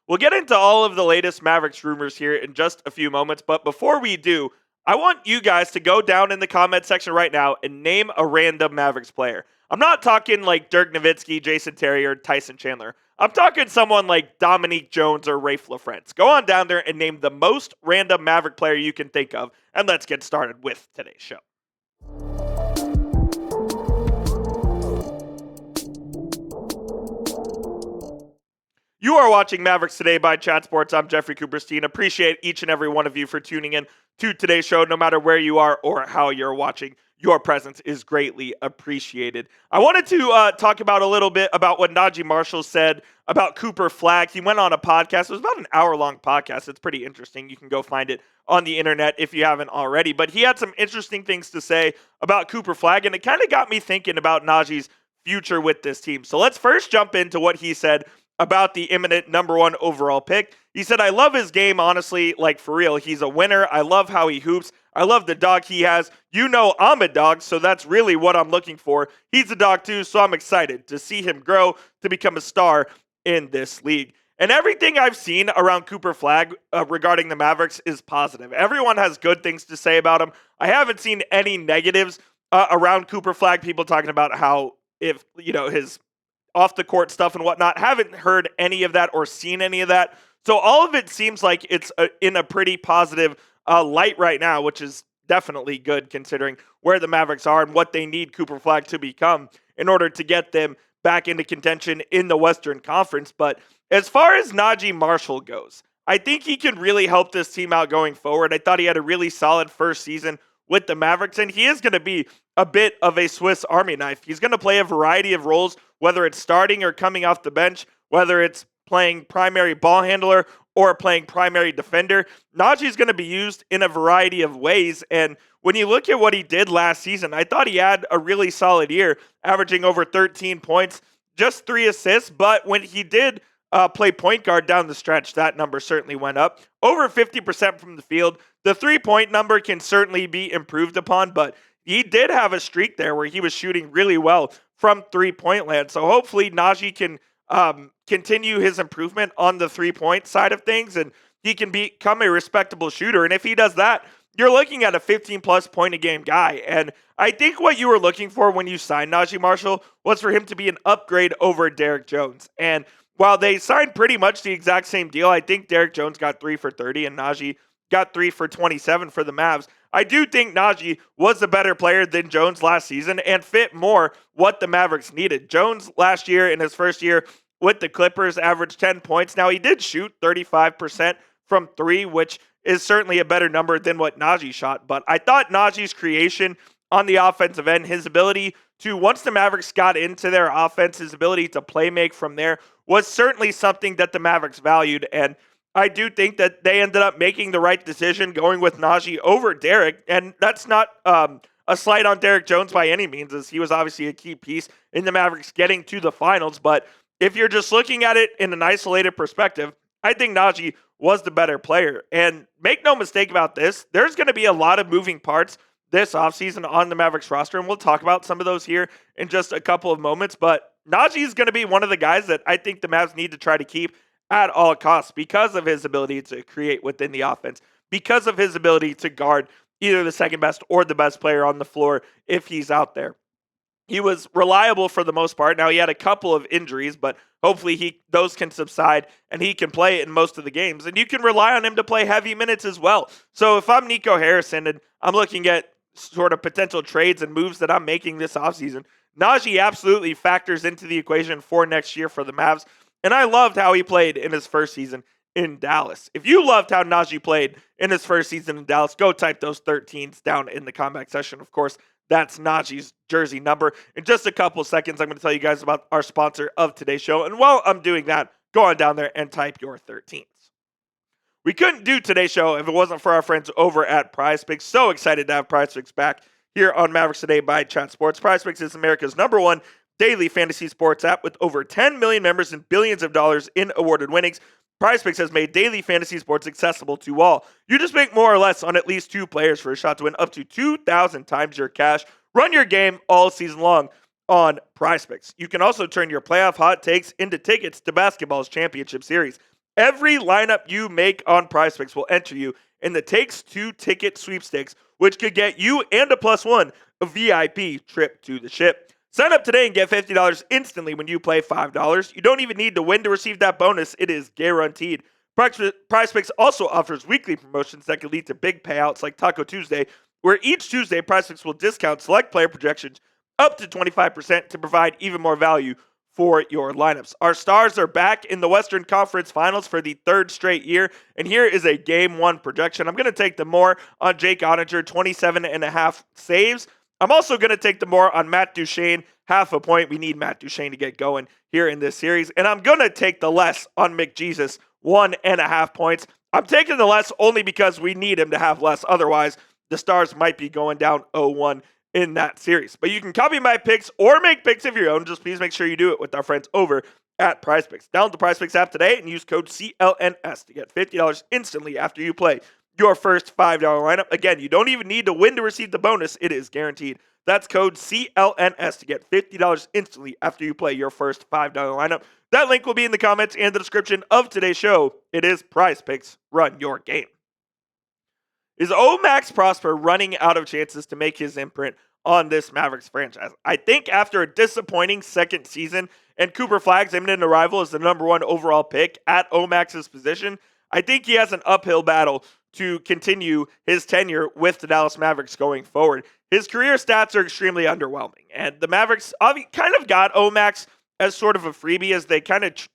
We'll get into all of the latest Mavericks rumors here in just a few moments, but before we do, I want you guys to go down in the comment section right now and name a random Mavericks player. I'm not talking like Dirk Nowitzki, Jason Terry, or Tyson Chandler. I'm talking someone like Dominique Jones or Rafe LaFrentz. Go on down there and name the most random Maverick player you can think of, and let's get started with today's show. You are watching Mavericks Today by Chat Sports. I'm Jeffrey Cooperstein. Appreciate each and every one of you for tuning in to today's show, no matter where you are or how you're watching. Your presence is greatly appreciated. I wanted to talk about a little bit about what Naji Marshall said about Cooper Flagg. He went on a podcast. It was about an hour-long podcast. It's pretty interesting. You can go find it on the internet if you haven't already. But he had some interesting things to say about Cooper Flagg, and it kind of got me thinking about Naji's future with this team. So let's first jump into what he said about the imminent number 1 overall pick. He said, I love his game, honestly, like for real. He's a winner. I love how he hoops. I love the dog he has. You know I'm a dog, so that's really what I'm looking for. He's a dog too, so I'm excited to see him grow to become a star in this league. And everything I've seen around Cooper Flagg regarding the Mavericks is positive. Everyone has good things to say about him. I haven't seen any negatives around Cooper Flagg. People talking about how if, his off the court stuff and whatnot. Haven't heard any of that or seen any of that. So all of it seems like it's in a pretty positive light right now, which is definitely good considering where the Mavericks are and what they need Cooper Flagg to become in order to get them back into contention in the Western Conference. But as far as Naji Marshall goes, I think he can really help this team out going forward. I thought he had a really solid first season with the Mavericks, and he is going to be a bit of a Swiss Army knife. He's going to play a variety of roles, whether it's starting or coming off the bench, whether it's playing primary ball handler or playing primary defender. Naji's going to be used in a variety of ways, and when you look at what he did last season, I thought he had a really solid year, averaging over 13 points, just 3 assists, but when he did play point guard down the stretch, that number certainly went up. Over 50% from the field. The 3-point number can certainly be improved upon, but he did have a streak there where he was shooting really well from 3-point land. So hopefully Naji can continue his improvement on the 3-point side of things, and he can become a respectable shooter. And if he does that, you're looking at a 15-plus point a game guy. And I think what you were looking for when you signed Naji Marshall was for him to be an upgrade over Derrick Jones. And while they signed pretty much the exact same deal, I think Derrick Jones got 3 for 30 and Naji got 3 for 27 for the Mavs. I do think Naji was a better player than Jones last season and fit more what the Mavericks needed. Jones last year in his first year with the Clippers averaged 10 points. Now he did shoot 35% from 3, which is certainly a better number than what Naji shot. But I thought Naji's creation on the offensive end, his ability to, once the Mavericks got into their offense, his ability to play make from there was certainly something that the Mavericks valued. And I do think that they ended up making the right decision going with Naji over Derrick. And that's not a slight on Derrick Jones by any means, as he was obviously a key piece in the Mavericks getting to the finals. But if you're just looking at it in an isolated perspective, I think Naji was the better player. And make no mistake about this, there's going to be a lot of moving parts this offseason on the Mavericks roster, and we'll talk about some of those here in just a couple of moments. But Naji is going to be one of the guys that I think the Mavs need to try to keep at all costs because of his ability to create within the offense, because of his ability to guard either the second best or the best player on the floor if he's out there. He was reliable for the most part. Now, he had a couple of injuries, but hopefully those can subside and he can play in most of the games. And you can rely on him to play heavy minutes as well. So if I'm Nico Harrison and I'm looking at sort of potential trades and moves that I'm making this offseason, Naji absolutely factors into the equation for next year for the Mavs. And I loved how he played in his first season in Dallas. If you loved how Naji played in his first season in Dallas, go type those 13s down in the comment section. Of course, that's Naji's jersey number. In just a couple of seconds, I'm going to tell you guys about our sponsor of today's show. And while I'm doing that, go on down there and type your 13s. We couldn't do today's show if it wasn't for our friends over at PrizePicks. So excited to have PrizePicks back here on Mavericks Today by Chat Sports. PrizePicks is America's #1 daily fantasy sports app with over 10 million members and billions of dollars in awarded winnings. PrizePicks has made daily fantasy sports accessible to all. You just make more or less on at least 2 players for a shot to win up to 2,000 times your cash. Run your game all season long on PrizePicks. You can also turn your playoff hot takes into tickets to basketball's championship series. Every lineup you make on PrizePicks will enter you in the Takes Two ticket sweepstakes, which could get you and a +1 a VIP trip to the ship. Sign up today and get $50 instantly when you play $5. You don't even need to win to receive that bonus. It is guaranteed. PrizePicks also offers weekly promotions that can lead to big payouts like Taco Tuesday, where each Tuesday PrizePicks will discount select player projections up to 25% to provide even more value for your lineups. Our Stars are back in the Western Conference Finals for the third straight year, and here is a Game 1 projection. I'm going to take the more on Jake Ottinger, 27.5 saves. I'm also going to take the more on Matt Duchene, half a point. We need Matt Duchene to get going here in this series. And I'm going to take the less on McJesus, 1.5 points. I'm taking the less only because we need him to have less. Otherwise, the Stars might be going down 0-1 in that series. But you can copy my picks or make picks of your own. Just please make sure you do it with our friends over at PrizePicks. Download the PrizePicks app today and use code CLNS to get $50 instantly after you play your first $5 lineup. Again, you don't even need to win to receive the bonus. It is guaranteed. That's code CLNS to get $50 instantly after you play your first $5 lineup. That link will be in the comments and the description of today's show. It is PrizePicks. Run your game. Is OMax Prosper running out of chances to make his imprint on this Mavericks franchise? I think after a disappointing second season and Cooper Flagg's imminent arrival as the #1 overall pick at OMax's position, I think he has an uphill battle to continue his tenure with the Dallas Mavericks going forward. His career stats are extremely underwhelming, and the Mavericks kind of got OMax as sort of a freebie as they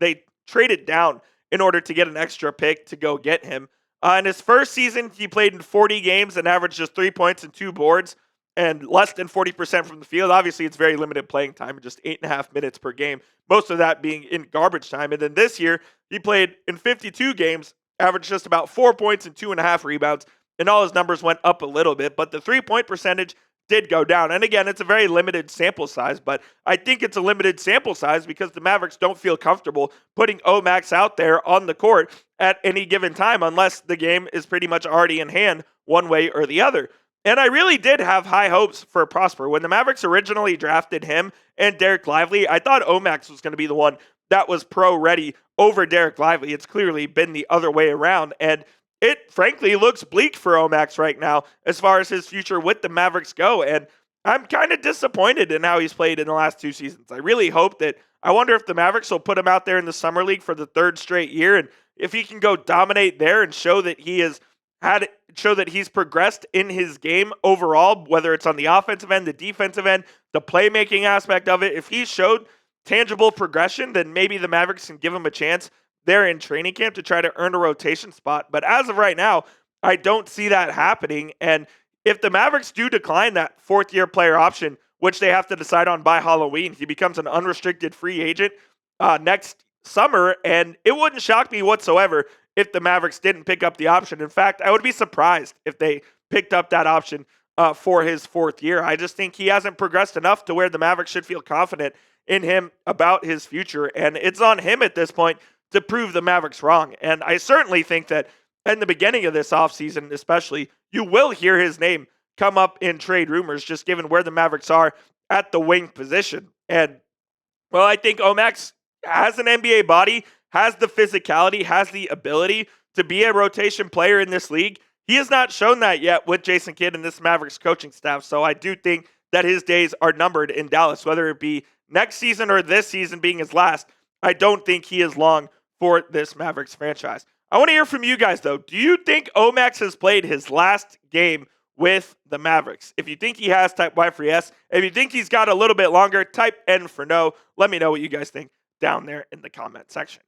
they traded down in order to get an extra pick to go get him. In his first season, he played in 40 games and averaged just 3 points and 2 boards and less than 40% from the field. Obviously, it's very limited playing time, just 8.5 minutes per game, most of that being in garbage time. And then this year, he played in 52 games, averaged just about 4 points and 2.5 rebounds, and all his numbers went up a little bit, but the 3-point percentage did go down. And again, it's a very limited sample size, but I think it's a limited sample size because the Mavericks don't feel comfortable putting OMax out there on the court at any given time unless the game is pretty much already in hand one way or the other. And I really did have high hopes for Prosper. When the Mavericks originally drafted him and Derek Lively, I thought OMax was going to be the one that was pro-ready over Derek Lively. It's clearly been the other way around, and it frankly looks bleak for OMax right now as far as his future with the Mavericks go, and I'm kind of disappointed in how he's played in the last 2 seasons. I really hope I wonder if the Mavericks will put him out there in the Summer League for the 3rd straight year, and if he can go dominate there and show that he's progressed in his game overall, whether it's on the offensive end, the defensive end, the playmaking aspect of it. If he showed tangible progression, then maybe the Mavericks can give him a chance there in training camp to try to earn a rotation spot. But as of right now, I don't see that happening. And if the Mavericks do decline that 4th-year player option, which they have to decide on by Halloween, he becomes an unrestricted free agent next summer. And it wouldn't shock me whatsoever if the Mavericks didn't pick up the option. In fact, I would be surprised if they picked up that option for his 4th year. I just think he hasn't progressed enough to where the Mavericks should feel confident in him about his future. And it's on him at this point to prove the Mavericks wrong. And I certainly think that in the beginning of this offseason especially, you will hear his name come up in trade rumors, just given where the Mavericks are at the wing position. And, well, I think OMax has an NBA body, has the physicality, has the ability to be a rotation player in this league. He has not shown that yet with Jason Kidd and this Mavericks coaching staff. So I do think that his days are numbered in Dallas, whether it be next season or this season being his last. I don't think he is long for this Mavericks franchise. I want to hear from you guys, though. Do you think OMax has played his last game with the Mavericks? If you think he has, type Y for yes. If you think he's got a little bit longer, type N for no. Let me know what you guys think down there in the comment section.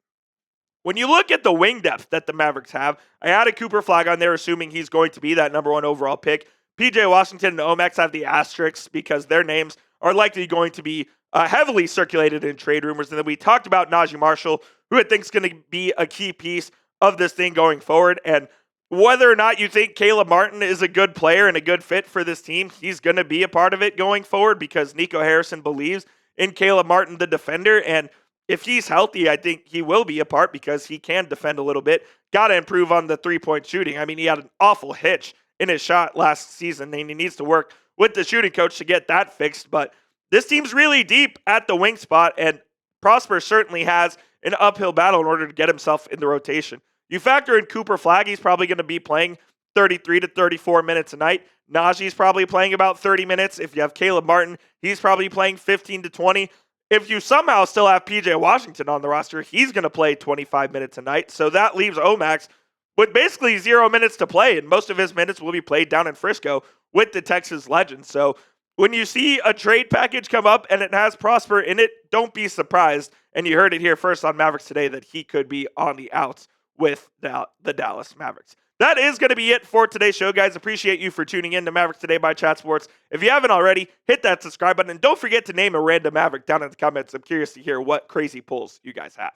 When you look at the wing depth that the Mavericks have, I added Cooper Flagg on there, assuming he's going to be that #1 overall pick. PJ Washington and OMax have the asterisks because their names are likely going to be heavily circulated in trade rumors. And then we talked about Naji Marshall, who I think is going to be a key piece of this thing going forward. And whether or not you think Caleb Martin is a good player and a good fit for this team, he's going to be a part of it going forward because Nico Harrison believes in Caleb Martin, the defender. And if he's healthy, I think he will be a part because he can defend a little bit. Got to improve on the 3-point shooting. I mean, he had an awful hitch in his shot last season, and he needs to work with the shooting coach to get that fixed. But this team's really deep at the wing spot, and Prosper certainly has an uphill battle in order to get himself in the rotation. You factor in Cooper Flagg, he's probably going to be playing 33 to 34 minutes a night. Naji's probably playing about 30 minutes. If you have Caleb Martin, he's probably playing 15 to 20. If you somehow still have PJ Washington on the roster, he's going to play 25 minutes a night. So that leaves OMax with basically 0 minutes to play, and most of his minutes will be played down in Frisco with the Texas Legends. So when you see a trade package come up and it has Prosper in it, don't be surprised. And you heard it here first on Mavericks Today that he could be on the outs with the Dallas Mavericks. That is going to be it for today's show, guys. Appreciate you for tuning in to Mavericks Today by Chat Sports. If you haven't already, hit that subscribe button. And don't forget to name a random Maverick down in the comments. I'm curious to hear what crazy pulls you guys have.